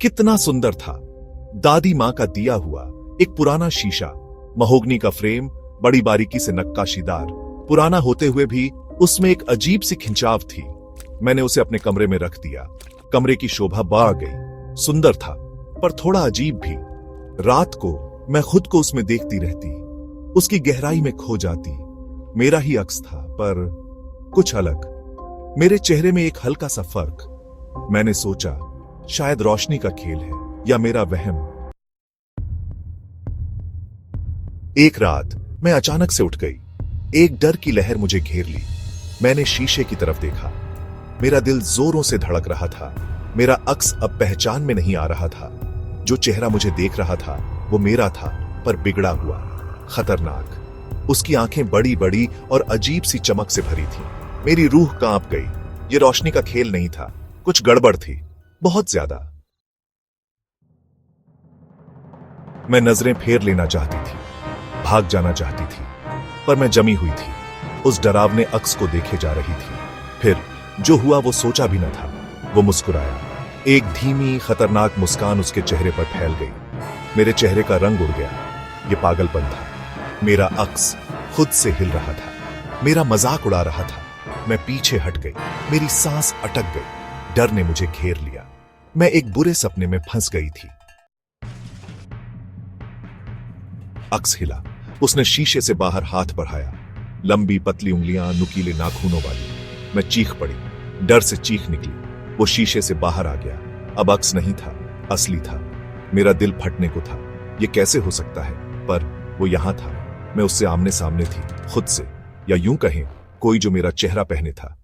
कितना सुंदर था। दादी मां का दिया हुआ एक पुराना शीशा, महोगनी का फ्रेम, बड़ी बारीकी से नक्काशीदार, पुराना होते हुए भी उसमें एक अजीब सी खिंचाव थी। मैंने उसे अपने कमरे में रख दिया। कमरे की शोभा बढ़ गई। सुंदर था पर थोड़ा अजीब भी। रात को मैं खुद को उसमें देखती रहती, उसकी गहराई में खो जाती। मेरा ही अक्स था पर कुछ अलग। मेरे चेहरे में एक हल्का सा फर्क। मैंने सोचा शायद रोशनी का खेल है या मेरा वहम। एक रात मैं अचानक से उठ गई। एक डर की लहर मुझे घेर ली। मैंने शीशे की तरफ देखा। मेरा दिल जोरों से धड़क रहा था। मेरा अक्स अब पहचान में नहीं आ रहा था। जो चेहरा मुझे देख रहा था वो मेरा था, पर बिगड़ा हुआ, खतरनाक। उसकी आंखें बड़ी बड़ी और अजीब सी चमक से भरी थी। मेरी रूह कांप गई। ये रोशनी का खेल नहीं था, कुछ गड़बड़ थी, बहुत ज्यादा। मैं नजरें फेर लेना चाहती थी, भाग जाना चाहती थी, पर मैं जमी हुई थी। उस डरावने अक्स को देखे जा रही थी। फिर जो हुआ वो सोचा भी न था। वो मुस्कुराया। एक धीमी खतरनाक मुस्कान उसके चेहरे पर फैल गई। मेरे चेहरे का रंग उड़ गया। ये पागलपन था। मेरा अक्स खुद से हिल रहा था, मेरा मजाक उड़ा रहा था। मैं पीछे हट गई। मेरी सांस अटक गई। डर ने मुझे घेर लिया। मैं एक बुरे सपने में फंस गई थी। अक्स हिला। उसने शीशे से बाहर हाथ बढ़ाया। लंबी पतली उंगलियां, नुकीले नाखूनों वाली। मैं चीख पड़ी। डर से चीख निकली। वो शीशे से बाहर आ गया। अब अक्स नहीं था, असली था। मेरा दिल फटने को था। ये कैसे हो सकता है? पर वो यहां था। मैं उससे आमने सामने थी, खुद से, या यूं कहें कोई जो मेरा चेहरा पहने था।